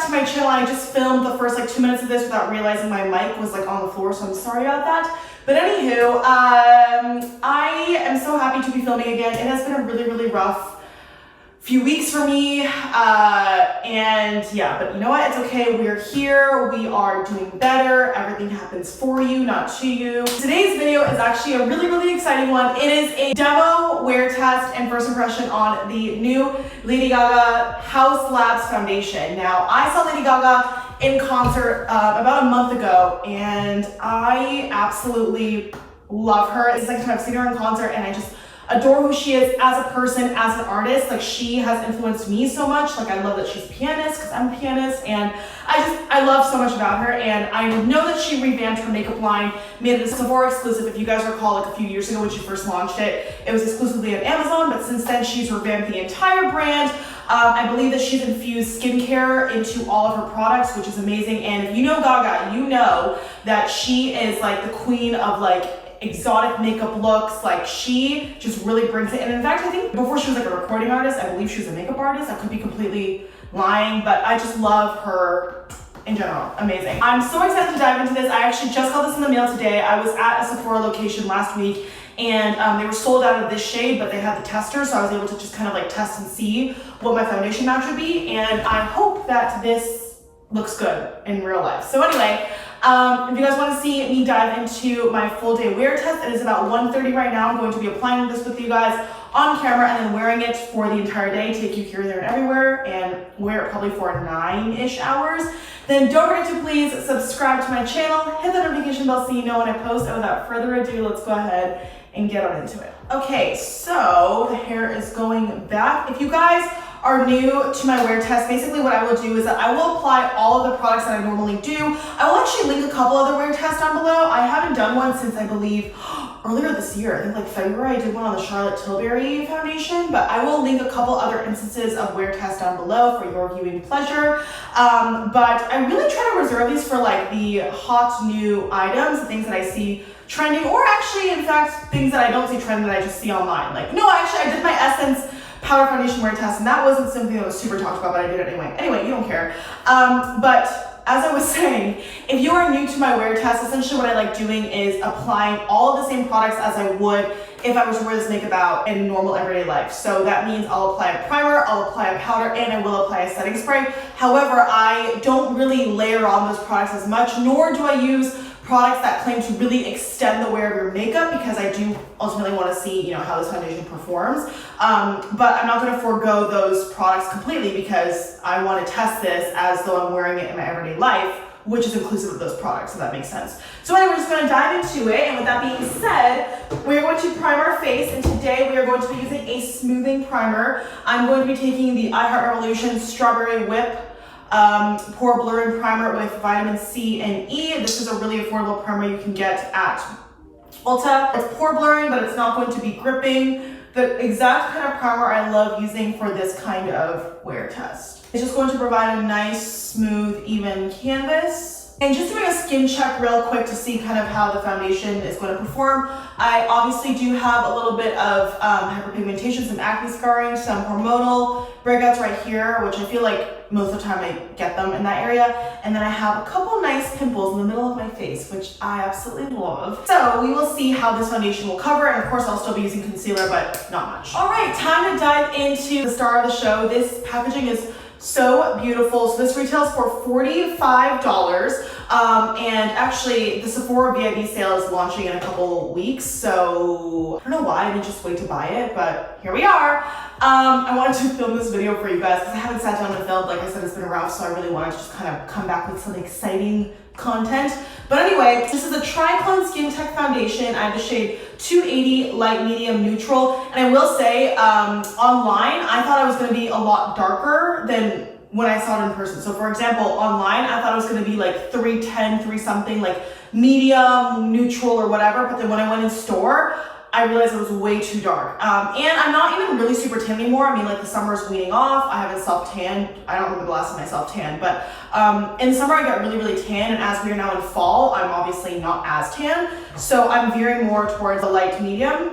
to my channel. I just filmed the first like 2 minutes of this without realizing my mic was like on the floor, so I'm sorry about that. But anywho, I am so happy to be filming again. It has been a really, really rough few weeks for me, and yeah, but you know what, it's okay, we're here, we are doing better, everything happens for you, not to you. Today's video is actually a really, really exciting one. It is a demo, wear test, and first impression on the new Lady Gaga HAUS Labs foundation. Now, I saw Lady Gaga in concert about a month ago, and I absolutely love her. It's the second time I've seen her in concert, and I just adore who she is as a person, as an artist. Like, she has influenced me so much. Like, I love that she's a pianist because I'm a pianist, and I love so much about her. And I know that she revamped her makeup line, made it a Sephora exclusive. If you guys recall, like a few years ago when she first launched it, it was exclusively on Amazon, but since then she's revamped the entire brand. I believe that she's infused skincare into all of her products, which is amazing. And if you know Gaga, you know that she is like the queen of like exotic makeup looks. Like, she just really brings it. And in fact, I think before she was like a recording artist, I believe she was a makeup artist. I could be completely lying, but I just love her in general. Amazing. I'm so excited to dive into this. I actually just got this in the mail today. I was at a Sephora location last week, and they were sold out of this shade, but they had the tester, so I was able to just kind of like test and see what my foundation match would be, and I hope that this looks good in real life. So anyway, if you guys want to see me dive into my full day wear test, it is about 1:30 right now. I'm going to be applying this with you guys on camera and then wearing it for the entire day, take you here, there, and everywhere, and wear it probably for 9-ish hours. Then don't forget to please subscribe to my channel, hit the notification bell so you know when I post, and without further ado, let's go ahead and get on into it. Okay, so the hair is going back. If you guys are new to my wear test, basically what I will do is that I will apply all of the products that I normally do. I will actually link a couple other wear tests down below. I haven't done one since, I believe, earlier this year. I think like February, I did one on the Charlotte Tilbury foundation, but I will link a couple other instances of wear tests down below for your viewing pleasure. But I really try to reserve these for like the hot new items, the things that I see trending, or actually, in fact, things that I don't see trending that I just see online. Like, no, actually, I did my Essence powder foundation wear test, and that wasn't something that was super talked about, but I did it anyway. Anyway, you don't care. But as I was saying, if you are new to my wear test, essentially what I like doing is applying all of the same products as I would if I was to wear this makeup out in normal everyday life. So that means I'll apply a primer, I'll apply a powder, and I will apply a setting spray. However, I don't really layer on those products as much, nor do I use products that claim to really extend the wear of your makeup, because I do ultimately want to see, you know, how this foundation performs. But I'm not going to forego those products completely because I want to test this as though I'm wearing it in my everyday life, which is inclusive of those products, if that makes sense. So anyway, we're just going to dive into it. And with that being said, we're going to prime our face. And today we are going to be using a smoothing primer. I'm going to be taking the I Heart Revolution Strawberry Whip pore blurring primer with vitamin C and E. This is a really affordable primer you can get at Ulta. It's pore blurring, but it's not going to be gripping. The exact kind of primer I love using for this kind of wear test. It's just going to provide a nice, smooth, even canvas. And just doing a skin check real quick to see kind of how the foundation is going to perform. I obviously do have a little bit of hyperpigmentation, some acne scarring, some hormonal breakouts right here, which I feel like most of the time I get them in that area. And then I have a couple nice pimples in the middle of my face, which I absolutely love. So we will see how this foundation will cover. And of course, I'll still be using concealer, but not much. All right, time to dive into the star of the show. This packaging is so beautiful. So this retails for $45. And actually the Sephora VIB sale is launching in a couple weeks. So I don't know why I didn't just wait to buy it, but here we are. I wanted to film this video for you guys because I haven't sat down and filmed. Like I said, it's been rough, so I really wanted to just kind of come back with some exciting content. But anyway, this is a Triclone Skin Tech Foundation. I have the shade 280 Light Medium Neutral. And I will say, online, I thought I was going to be a lot darker than when I saw it in person. So for example, online, I thought it was going to be like 310, 3 something, like medium, neutral, or whatever. But then when I went in store, I realized it was way too dark. And I'm not even really super tan anymore. I mean, like the summer's weaning off. I haven't self-tanned. I don't remember the last time I self-tanned, but in the summer I got really, really tan. And as we are now in fall, I'm obviously not as tan. So I'm veering more towards the light to medium.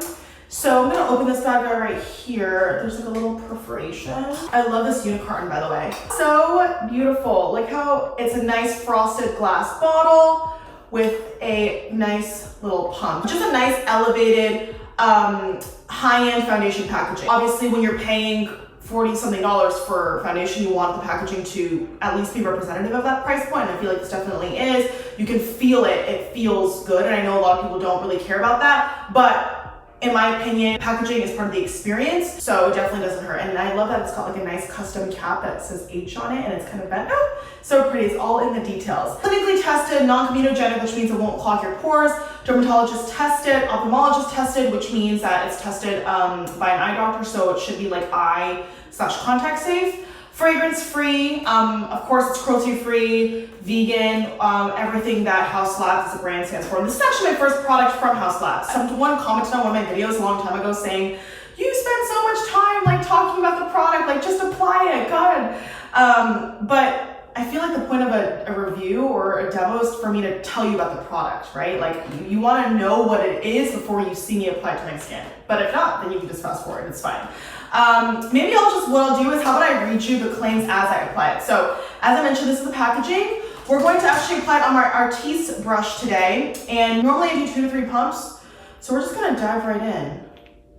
So I'm gonna open this bad guy right here. There's like a little perforation. I love this unicorn, by the way. So beautiful. Like how it's a nice frosted glass bottle with a nice little pump. Just a nice elevated high-end foundation packaging. Obviously, when you're paying $40-something for foundation, you want the packaging to at least be representative of that price point. And I feel like this definitely is. You can feel it. It feels good. And I know a lot of people don't really care about that, but in my opinion, packaging is part of the experience, so it definitely doesn't hurt. And I love that it's got like a nice custom cap that says H on it, and it's kind of bent. Oh, so pretty. It's all in the details. Clinically tested, non-comedogenic, which means it won't clog your pores. Dermatologist tested, ophthalmologist tested, which means that it's tested by an eye doctor, so it should be like eye/contact safe. Fragrance free, of course it's cruelty free, vegan, everything that HAUS Labs as a brand stands for. And this is actually my first product from HAUS Labs. Someone commented on one of my videos a long time ago saying, you spend so much time like talking about the product, like just apply it, God. But I feel like the point of a review or a demo is for me to tell you about the product, right? Like you want to know what it is before you see me apply it to my skin. But if not, then you can just fast forward, it's fine. Maybe what I'll do is, how about I read you the claims as I apply it. So as I mentioned, this is the packaging. We're going to actually apply it on my Artiste brush today. And normally I do 2 to 3 pumps. So we're just gonna dive right in.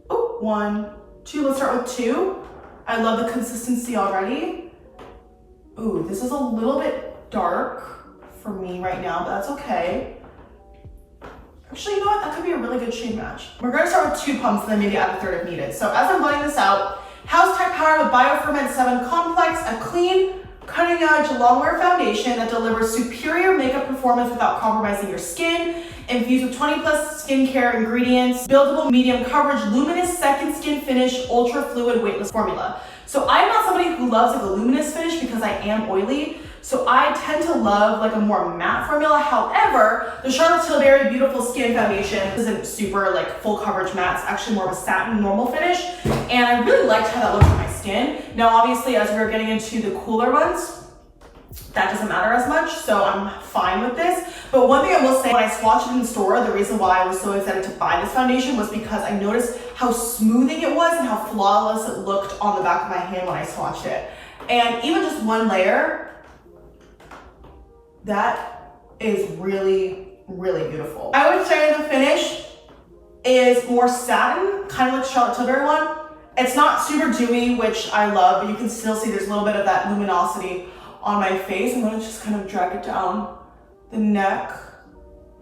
Oh, 1, 2, let's start with 2. I love the consistency already. Ooh, this is a little bit dark for me right now, but that's okay. Actually, you know what? That could be a really good shade match. We're gonna start with 2 pumps and then maybe add a 3rd if needed. So as I'm blending this out, HAUS Tech Power with BioFerment 7 Complex, a clean, cutting-edge, long-wear foundation that delivers superior makeup performance without compromising your skin. Infused with 20+ skincare ingredients, buildable medium coverage, luminous second skin finish, ultra fluid weightless formula. So I'm not somebody who loves like a luminous finish because I am oily. So I tend to love like a more matte formula. However, the Charlotte Tilbury Beautiful Skin Foundation isn't super like full coverage matte. It's actually more of a satin normal finish. And I really liked how that looked on my skin. Now, obviously, as we're getting into the cooler ones, that doesn't matter as much, so I'm fine with this. But one thing I will say, when I swatched it in the store, the reason why I was so excited to buy this foundation was because I noticed how smoothing it was and how flawless it looked on the back of my hand when I swatched it. And even just one layer, that is really, really beautiful. I would say the finish is more satin, kind of like the Charlotte Tilbury one. It's not super dewy, which I love, but you can still see there's a little bit of that luminosity on my face. I'm gonna just kind of drag it down the neck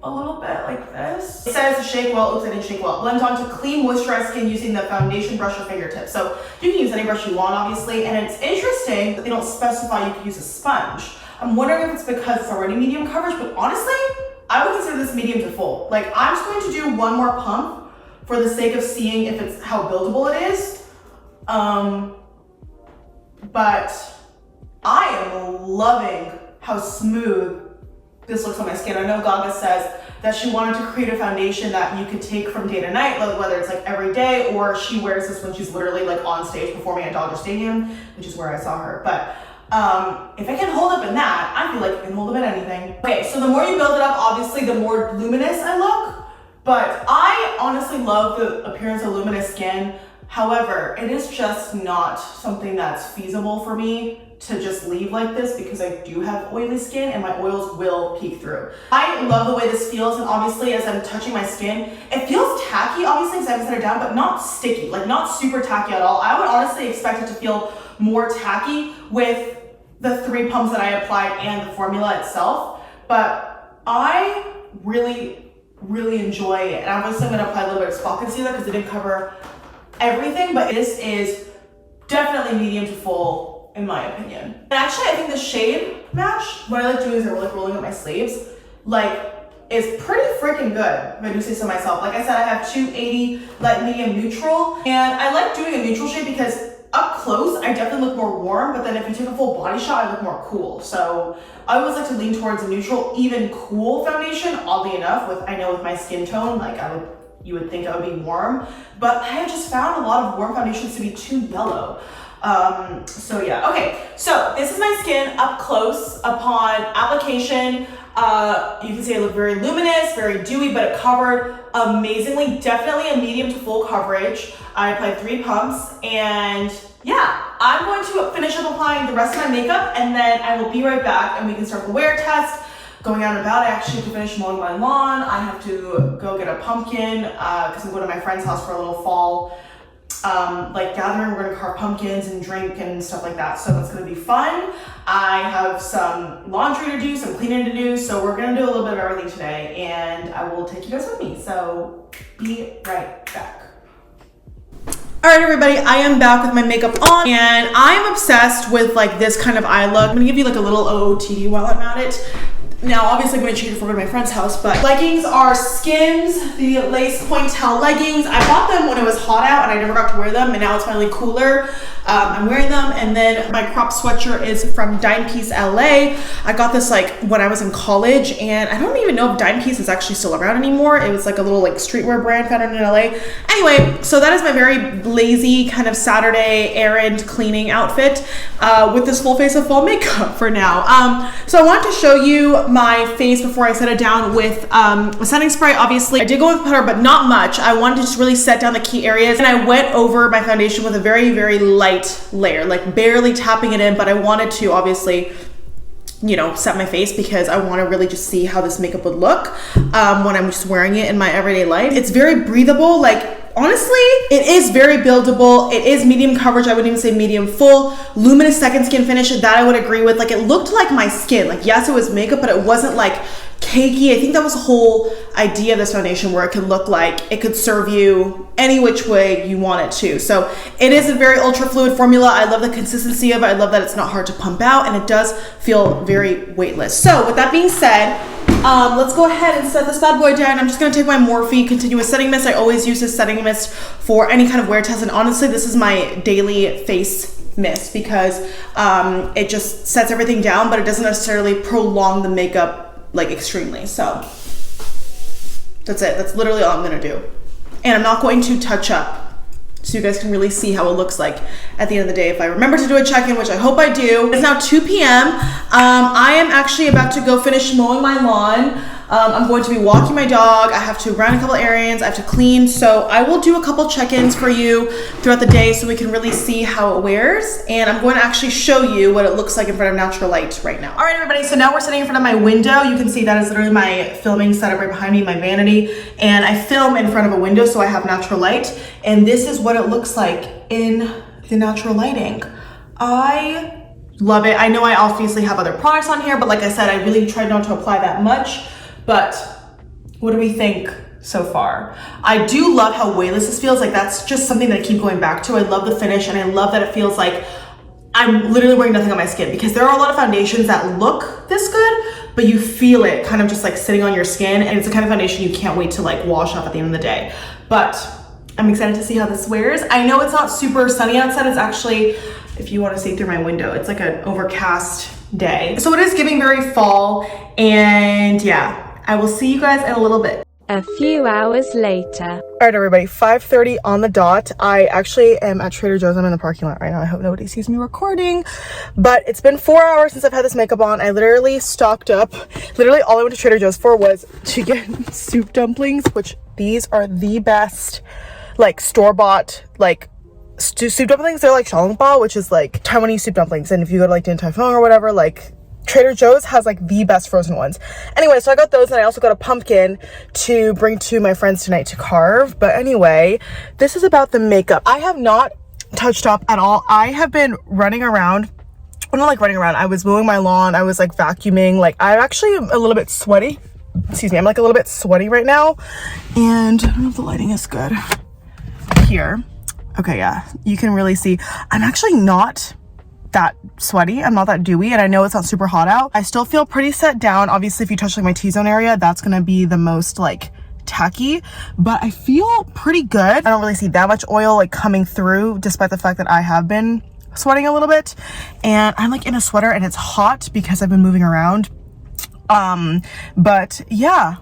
a little bit like this. It says to shake well, oops, I didn't shake well. Blend onto clean, moisturized skin using the foundation brush or fingertips. So you can use any brush you want, obviously, and it's interesting that they don't specify you can use a sponge. I'm wondering if it's because it's already medium coverage, but honestly, I would consider this medium to full. Like, I'm just going to do one more pump for the sake of seeing if it's how buildable it is. But I am loving how smooth this looks on my skin. I know Gaga says that she wanted to create a foundation that you could take from day to night, whether it's like every day, or she wears this when she's literally like on stage performing at Dodger Stadium, which is where I saw her. But if I can hold up in that, I feel like I can hold up in anything. Okay, so the more you build it up, obviously the more luminous I look, but I honestly love the appearance of luminous skin. However, it is just not something that's feasible for me to just leave like this because I do have oily skin and my oils will peek through. I love the way this feels, and obviously as I'm touching my skin, it feels tacky, obviously, because I haven't set it down, but not sticky, like not super tacky at all. I would honestly expect it to feel more tacky with the 3 pumps that I applied and the formula itself, but I really, really enjoy it. And obviously I'm gonna apply a little bit of spot concealer because it didn't cover everything, but this is definitely medium to full in my opinion. And actually I think the shade match, what I like doing is I'm like rolling up my sleeves, like is pretty freaking good, if I do say so myself. Like I said, I have 280 light, medium, neutral, and I like doing a neutral shade because up close, I definitely look more warm, but then if you take a full body shot, I look more cool. So I always like to lean towards a neutral, even cool foundation, oddly enough, I know with my skin tone, like you would think I would be warm, but I have just found a lot of warm foundations to be too yellow. So yeah, okay, so this is my skin up close upon application. You can see I look very luminous, very dewy, but it covered amazingly. Definitely a medium to full coverage. I applied 3 pumps, and yeah, I'm going to finish up applying the rest of my makeup, and then I will be right back and we can start the wear test. Going out and about, I actually have to finish mowing my lawn. I have to go get a pumpkin because I'm going to my friend's house for a little fall like gathering. We're gonna carve pumpkins and drink and stuff like that, so that's gonna be fun. I have some laundry to do, some cleaning to do, so we're gonna do a little bit of everything today, and I will take you guys with me, so be right back. All right, everybody, I am back with my makeup on, and I'm obsessed with like this kind of eye look. I'm gonna give you like a little OOTD while I'm at it. Now, obviously, I'm gonna change before I go to my friend's house, but leggings are Skims, the lace pointel leggings. I bought them when it was hot out and I never got to wear them, and now it's finally cooler. I'm wearing them, and then my crop sweatshirt is from Dime Piece LA. I got this like when I was in college, and I don't even know if Dime Piece is actually still around anymore. It was like a little like streetwear brand found in LA. Anyway, so that is my very lazy kind of Saturday errand cleaning outfit with this full face of fall makeup for now. So I wanted to show you my face before I set it down with a setting spray. Obviously, I did go with powder, but not much. I wanted to just really set down the key areas, and I went over my foundation with a very, very light layer, like barely tapping it in, but I wanted to obviously, you know, set my face because I want to really just see how this makeup would look when I'm just wearing it in my everyday life. It's very breathable. Like, honestly, it is very buildable. It is medium coverage. I wouldn't even say medium full. Luminous second skin finish, that I would agree with. Like, it looked like my skin. Like, yes, it was makeup, but it wasn't like cakey. I think that was the whole idea of this foundation, where it could look like it could serve you any which way you want it to. So it is a very ultra fluid formula. I love the consistency of it. I love that it's not hard to pump out, and it does feel very weightless. So with that being said, let's go ahead and set this bad boy down. I'm just gonna take my Morphe Continuous Setting Mist. I always use this setting mist for any kind of wear test, and honestly, this is my daily face mist because it just sets everything down, but it doesn't necessarily prolong the makeup like extremely. So that's it. That's literally all I'm gonna do. And I'm not going to touch up, so you guys can really see how it looks like at the end of the day if I remember to do a check-in, which I hope I do. It's now 2 p.m. I am actually about to go finish mowing my lawn. I'm going to be walking my dog. I have to run a couple errands. I have to clean. So I will do a couple check-ins for you throughout the day so we can really see how it wears. And I'm going to actually show you what it looks like in front of natural light right now. All right, everybody. So now we're sitting in front of my window. You can see that is literally my filming setup right behind me, my vanity. And I film in front of a window, so I have natural light. And this is what it looks like in the natural lighting. I love it. I know I obviously have other products on here, but like I said, I really tried not to apply that much. But what do we think so far? I do love how weightless this feels. Like, that's just something that I keep going back to. I love the finish, and I love that it feels like I'm literally wearing nothing on my skin, because there are a lot of foundations that look this good, but you feel it kind of just like sitting on your skin, and it's the kind of foundation you can't wait to like wash off at the end of the day. But I'm excited to see how this wears. I know it's not super sunny outside. It's actually, if you want to see through my window, it's like an overcast day. So it is giving very fall, and yeah, I will see you guys in a little bit. A few hours later. All right, everybody, 5:30 on the dot. I actually am at Trader Joe's. I'm in the parking lot right now. I hope nobody sees me recording, but it's been 4 hours since I've had this makeup on. I literally stocked up. Literally all I went to Trader Joe's for was to get soup dumplings, which these are the best, like store-bought, like soup dumplings. They're like xiaolongbao, which is like Taiwanese soup dumplings. And if you go to like Din Tai Fung or whatever, like Trader Joe's has like the best frozen ones. Anyway, so I got those, and I also got a pumpkin to bring to my friends tonight to carve. But anyway, this is about the makeup. I have not touched up at all. I have been running around. I'm not like running around. I was mowing my lawn. I was like vacuuming. Like, I'm actually a little bit sweaty. Excuse me. I'm like a little bit sweaty right now. And I don't know if the lighting is good here. Okay, yeah. You can really see. I'm actually not that sweaty. I'm not that dewy, and I know it's not super hot out. I still feel pretty set down. Obviously, if you touch like my T-zone area, that's gonna be the most like tacky, but I feel pretty good. I don't really see that much oil like coming through, despite the fact that I have been sweating a little bit, and I'm like in a sweater, and it's hot because I've been moving around. But yeah,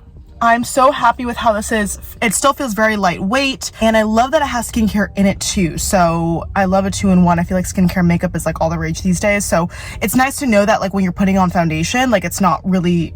I'm so happy with how this is. It still feels very lightweight, and I love that it has skincare in it too. So I love a 2-in-1. I feel like skincare makeup is like all the rage these days. So it's nice to know that like when you're putting on foundation, like it's not really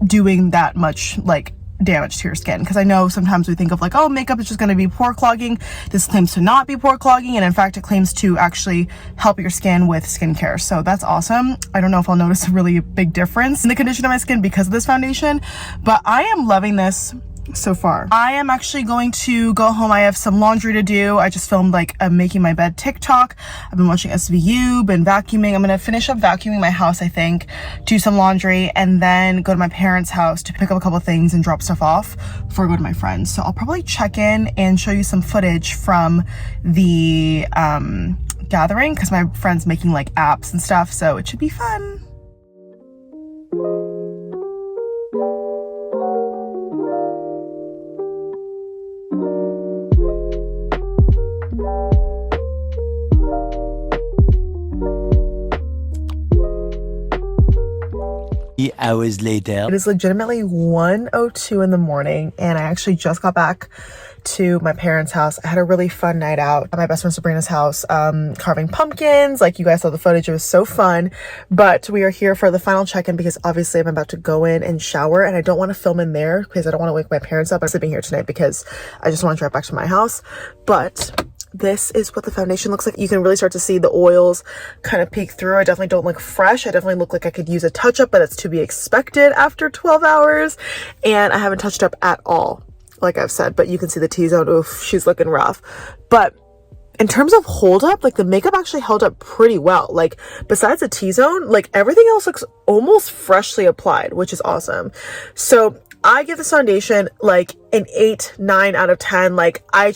doing that much like damage to your skin, because I know sometimes we think of like, oh, makeup is just going to be pore clogging. This claims to not be pore clogging, and in fact it claims to actually help your skin with skincare, so that's awesome. I don't know if I'll notice a really big difference in the condition of my skin because of this foundation, but I am loving this so far. I am actually going to go home. I have some laundry to do. I just filmed like a making my bed TikTok. I've been watching SVU, been vacuuming. I'm gonna finish up vacuuming my house, I think, do some laundry, and then go to my parents' house to pick up a couple things and drop stuff off before I go to my friends. So I'll probably check in and show you some footage from the gathering, because my friend's making like apps and stuff, so it should be fun. 3 hours later. It is legitimately 1:02 in the morning, and I actually just got back to my parents' house. I had a really fun night out at my best friend Sabrina's house, carving pumpkins. Like, you guys saw the footage, it was so fun. But we are here for the final check-in because obviously I'm about to go in and shower, and I don't want to film in there because I don't want to wake my parents up. I'm sleeping here tonight because I just want to drive back to my house. But this is what the foundation looks like. You can really start to see the oils kind of peek through. I definitely don't look fresh. I definitely look like I could use a touch-up, but it's to be expected after 12 hours. And I haven't touched up at all, like I've said, but you can see the T-zone. Oof, she's looking rough. But in terms of hold up, like, the makeup actually held up pretty well. Like, besides the T-zone, like, everything else looks almost freshly applied, which is awesome. So I give this foundation like an 8, 9 out of 10. Like, I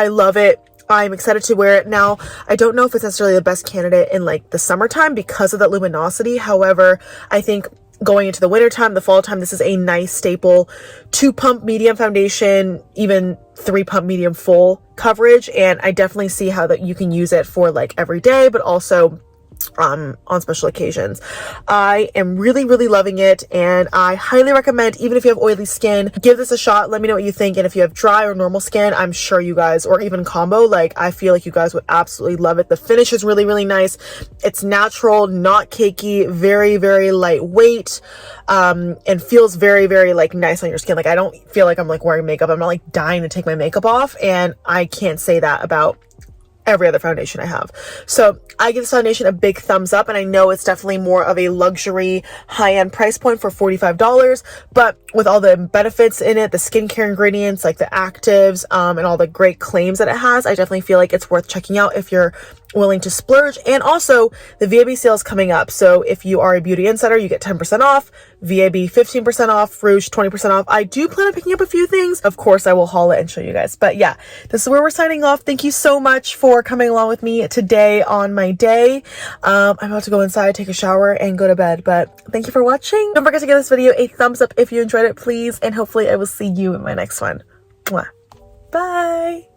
love it. I'm excited to wear it. Now, I don't know if it's necessarily the best candidate in like the summertime because of that luminosity. However, I think going into the winter time, the fall time, this is a nice staple 2-pump medium foundation, even 3-pump medium full coverage. And I definitely see how that you can use it for like every day, but also on special occasions. I am really loving it, and I highly recommend, even if you have oily skin, give this a shot. Let me know what you think. And if you have dry or normal skin, I'm sure you guys, or even combo, like, I feel like you guys would absolutely love it. The finish is really nice. It's natural, not cakey, very lightweight, and feels very like nice on your skin. Like, I don't feel like I'm like wearing makeup. I'm not like dying to take my makeup off, and I can't say that about every other foundation I have. So I give this foundation a big thumbs up, and I know it's definitely more of a luxury high-end price point for $45, but with all the benefits in it, the skincare ingredients, like the actives, and all the great claims that it has, I definitely feel like it's worth checking out if you're willing to splurge. And also, the VAB sale is coming up, so if you are a beauty insider, you get 10% off, VAB 15% off, Rouge 20% off. I do plan on picking up a few things. Of course, I will haul it and show you guys. But yeah, this is where we're signing off. Thank you so much for coming along with me today on my day. I'm about to go inside, take a shower, and go to bed. But thank you for watching. Don't forget to give this video a thumbs up if you enjoyed it, please. And hopefully I will see you in my next one. Mwah. Bye.